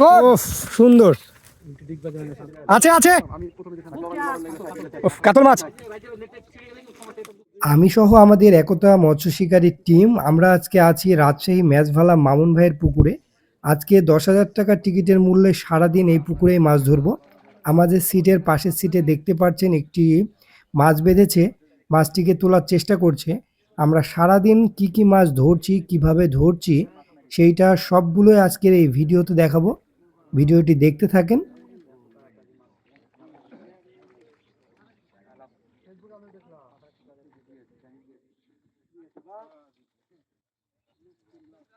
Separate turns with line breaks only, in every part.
Good সুন্দর আছে আছে কাতল মাছ। আমি সহ আমাদের একতা মৎস্য শিকারীর টিম আমরা আজকে আছি রাজশাহী ম্যাচভালা মামুন ভাইয়ের পুকুরে। আজকে 10,000 টাকা টিকিটের মূল্যে সারাদিন এই পুকুরেই মাছ ধরবো। আমাদের সিটের পাশের সিটে দেখতে পাচ্ছেন একটি মাছ বেঁধেছে, মাছটিকে তোলার চেষ্টা করছে। আমরা সারাদিন কি কি মাছ ধরছি, কিভাবে ধরছি, সেইটা সবগুলোই আজকের এই ভিডিওতে দেখাবো। ভিডিওটি দেখতে থাকেন।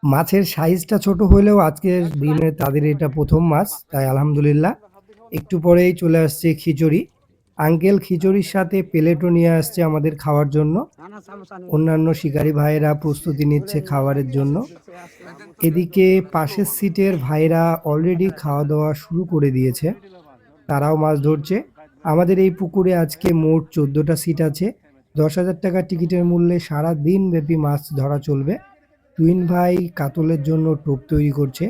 মাছের সাইজটা ছোট হলেও আজকের দিনে তাদের এটা প্রথম মাছ, তাই আলহামদুলিল্লাহ। একটু পরেই চলে আসছে খিচুড়ি। আঙ্কেল খিচুড়ির সাথে প্লেটও নিয়ে আসছে আমাদের খাওয়ার জন্য। অন্যান্য শিকারী ভাইয়েরা প্রস্তুতি নিচ্ছে খাবারের জন্য। এদিকে পাশের সিটের ভাইরা অলরেডি খাওয়া দাওয়া শুরু করে দিয়েছে, তারাও মাছ ধরছে। আমাদের এই পুকুরে আজকে মোট 14টা সিট আছে। 10,000 টাকা টিকিটের মূল্যে সারা দিন ব্যাপী মাছ ধরা চলবে। টুইন ভাই কাতলের জন্য টোপ তৈরি করছে,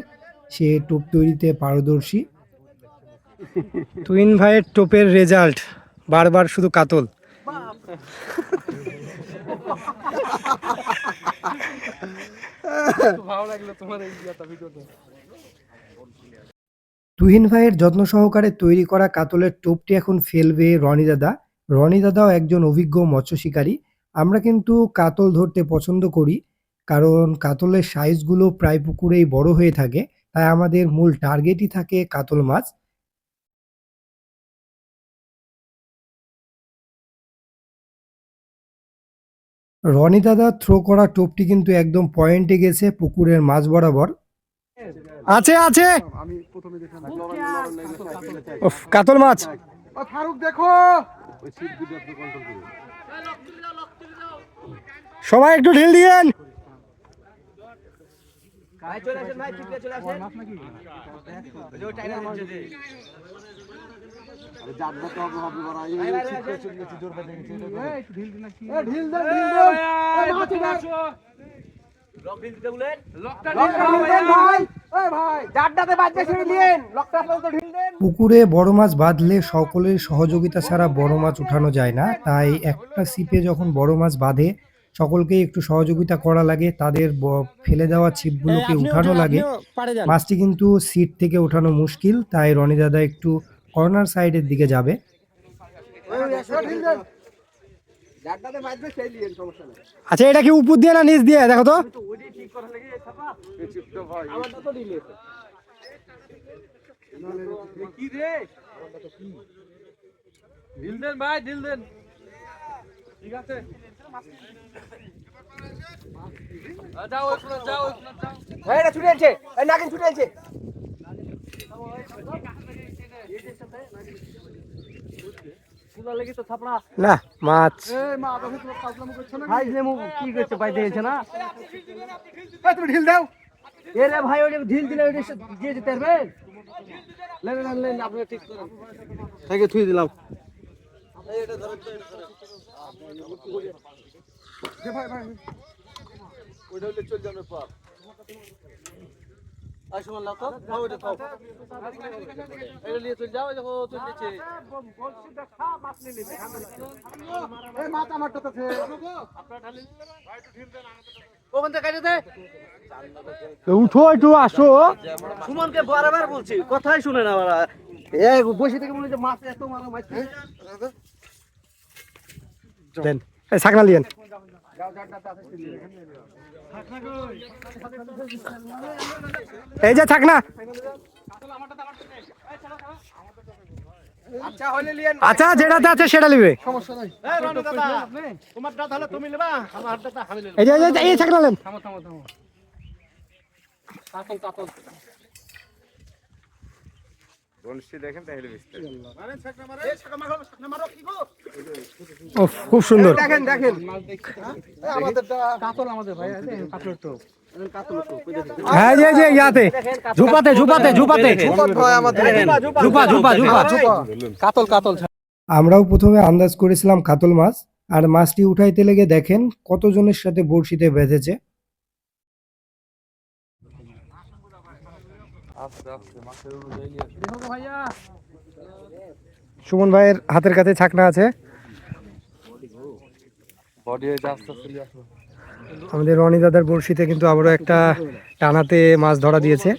সে টোপ তৈরিতে পারদর্শী। টুইন ভাইয়ের টোপের রেজাল্ট বারবার শুধু কাতল। তুহিন ভাইয়ের যত্ন সহকারে তৈরি করা কাতলের টোপটি এখন ফেলবে রনি দাদা। রনি দাদাও একজন অভিজ্ঞ মৎস্য শিকারী। আমরা কিন্তু কাতল ধরতে পছন্দ করি, কারণ কাতলের সাইজগুলো প্রায় পুকুরেই বড় হয়ে থাকে, তাই আমাদের মূল টার্গেটই থাকে কাতল মাছ। রনি দাদা থ্রো করা টোপটি কিন্তু একদম পয়েন্টে গেছে পুকুরের মাঝ বরাবর। আছে আছে কাতল মাছ। ফারুক দেখো, সবাই একটু ঢিল দিয়েন। পুকুরে বড় মাছ বাঁধলে সকলের সহযোগিতা ছাড়া বড় মাছ উঠানো যায় না, তাই একটা ছিপে যখন বড় মাছ বাঁধে সকলকে একটু সহযোগিতা করা লাগে, তাদের ফেলে দেওয়া ছিপগুলোকে উঠানো লাগে। মাছটি কিন্তু সিট থেকে ওঠানো মুশকিল, তাই রনি দাদা একটু কর্নার সাইডের দিকে যাবে। আচ্ছা, এটা কি উপর দিয়ে না নিচ দিয়ে দেখো তো। ভাই ঢিল দেন, ঠিক আছে। না মাছ কি করছে ভাই, দিয়েছে না তুমি ঢিল দাও। এ রে ভাই, ওটা ঢিল দিলে দিয়ে যেতে পারবে। আপনি ঠিক থেকে থুই দিলাম। উঠো একটু আসো। সুমনকে বারবার বলছি, কথাই শুনে না। বসে থেকে মনে হচ্ছে মাছ এত মারা মাছ। ছাকনা লিয়েন। এই যে ছাকনা। আচ্ছা, যেটাতে আছে সেটা নিবে, সমস্যা নাই। এই যে এই ছাকনা নেন। খুব সুন্দর। দেখেন দেখেন, হ্যাঁ যে ইয়াতে ঝুপাতে ঝুপাতে ঝুপাতে ঝুপা ঝুপা ঝুপা কাতল কাতল। আমরাও প্রথমে আন্দাজ করেছিলাম কাতল মাছ, আর মাছটি উঠাইতে লেগে দেখেন কতজনের সাথে বড়শিতে বেঁধেছে। সুমন ভাইয়ের হাতের কাছে ছাকনা আছে। আমাদের রনি দাদার বড়শিতে কিন্তু আবারও একটা টানাতে মাছ ধরা দিয়েছে।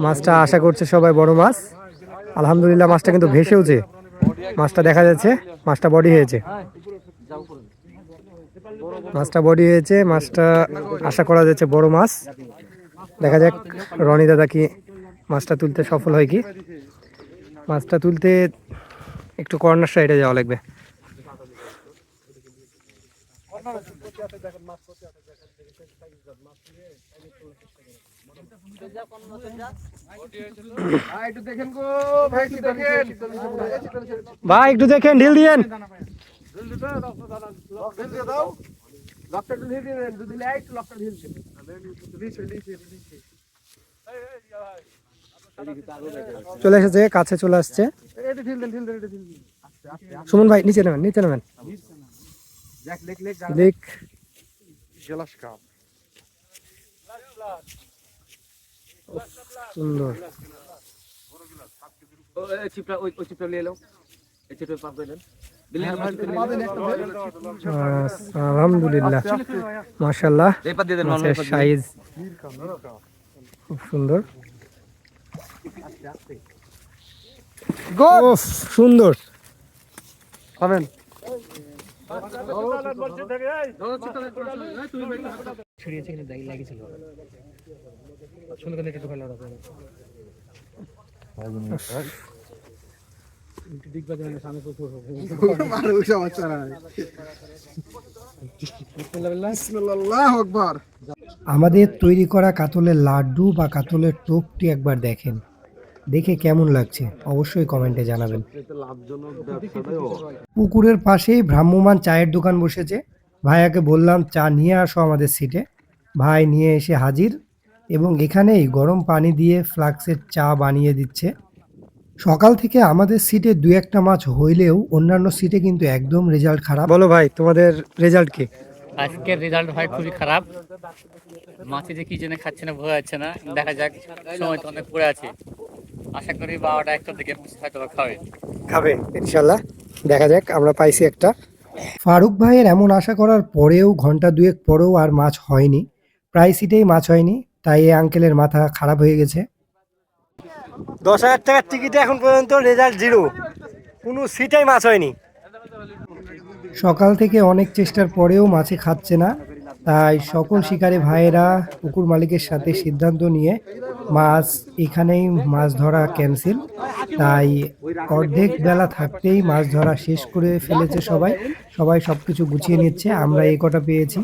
মাছটা আশা করছে সবাই বড় মাছ। আলহামদুলিল্লাহ মাছটা কিন্তু ভেসেওছে, মাছটা দেখা যাচ্ছে, মাছটা বডি হয়েছে, মাছটা বডি হয়েছে, মাছটা আশা করা যাচ্ছে বড় মাছ। দেখা যাক রনি দাদা কি মাছটা তুলতে সফল হয় কি। মাছটা তুলতে একটু কর্নার সাইডে যাওয়া লাগবে। ভাই একটু দেখেন, ঢিল দিয়েন। চলে এসেছে, কাছে চলে আসছে। সুমন ভাই নিচে নামেন, নিচে নামেন। দেখ সুন্দর। আলহামদুলিল্লাহ মাশাআল্লাহ, মাছের সাইজ খুব সুন্দর, সুন্দর। পাবেন আমাদের তৈরি করা কাতলের লাড্ডু বা কাতলের টোপটি একবার দেখেন, দেখে কেমন লাগছে অবশ্যই কমেন্টে জানাবেন। পুকুরের পাশেই ভ্রাম্যমান চায়ের দোকান বসেছে। ভাইয়াকে বললাম চা নিয়ে আসো আমাদের সিটে, ভাই নিয়ে এসে হাজির এবং এখানেই গরম পানি দিয়ে ফ্লাক্সের চা বানিয়ে দিচ্ছে। সকাল থেকে আমাদের সিটে দু একটা মাছ হইলেও অন্যান্য সিটে কিন্তু একদম রেজাল্ট খারাপ। বলো ভাই তোমাদের রেজাল্ট কি?
আজকের রেজাল্ট ভাই খুবই খারাপ। মাছে যে কি জন্য খাচ্ছে না বোঝা যাচ্ছে না। দেখা যাক, সময় তো অনেক পড়ে আছে। আশা করি 12টা-1টার দিকে হয়তো খাবে
ইনশাল্লাহ। দেখা যাক, আমরা পাইছি একটা। ফারুক ভাইয়ের এমন আশা করার পরেও ঘন্টা দুয়েক পরেও আর মাছ হয়নি, প্রায় সিটেই মাছ হয়নি। তাই এই আঙ্কেলের মাথা খারাপ হয়ে গেছে। 10,000 টাকার টিকিটে এখন পর্যন্ত রেজাল্ট জিরো, কোনো সিটেই মাছ হয়নি। সকাল থেকে অনেক চেষ্টার পরেও মাছে খাচ্ছে না, তাই সকল শিকারী ভাইয়েরা পুকুর মালিকের সাথে সিদ্ধান্ত নিয়ে মাছ এখানেই মাছ ধরা ক্যান্সেল। তাই অর্ধেক বেলা থাকতেই মাছ ধরা শেষ করে ফেলেছে সবাই, সবাই সব কিছু গুছিয়ে নিচ্ছে। আমরা এই কটা পেয়েছি।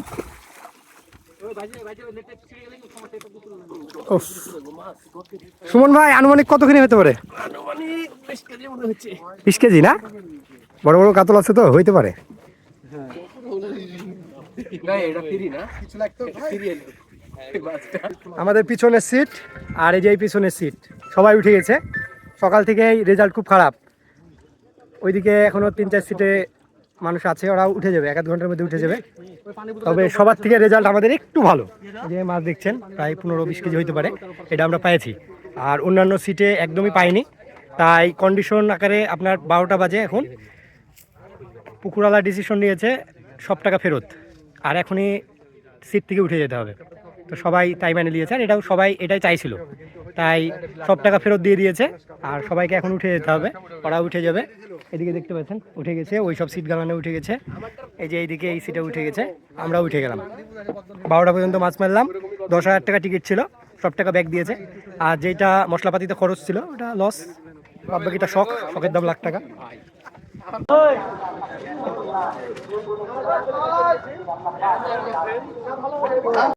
সুমন ভাই আনুমানিক কতখানি হতে পারে? 20 কেজি না? বড় বড় কাতল আছে তো হইতে পারে। আমাদের পিছনের সিট আর এই যে পিছনের সিট সবাই উঠে গেছে। সকাল থেকেই রেজাল্ট খুব খারাপ। ওইদিকে এখনো 3-4 সিটে মানুষ আছে, ওরাও উঠে যাবে, 1-2 ঘন্টার মধ্যে উঠে যাবে। তবে সবার থেকে রেজাল্ট আমাদের একটু ভালো। যে মাছ দেখছেন প্রায় 15-20 কেজি হইতে পারে, এটা আমরা পেয়েছি। আর অন্যান্য সিটে একদমই পাইনি। তাই কন্ডিশন আকারে আপনার 12টা বাজে এখন, পুকুরওয়ালা ডিসিশন নিয়েছে সব টাকা ফেরত, আর এখনই সিট থেকে উঠে যেতে হবে। তো সবাই তাই মানে নিয়েছে, আর এটাও সবাই এটাই চাইছিল, তাই সব টাকা ফেরত দিয়ে দিয়েছে। আর সবাইকে এখন উঠে যেতে হবে, ওরা উঠে যাবে। এদিকে দেখতে পাচ্ছেন উঠে গেছে, ওই সব সিট গালানে উঠে গেছে। এই যে এইদিকে এই সিটে উঠে গেছে, আমরা উঠে গেলাম। 12টা পর্যন্ত মাছ মারলাম। 10,000 টাকা টিকিট ছিল, সব টাকা ব্যাক দিয়েছে। আর যেটা মশলাপাতিতে খরচ ছিল ওটা লস, বাকিটা শখের দাম লাখ টাকা।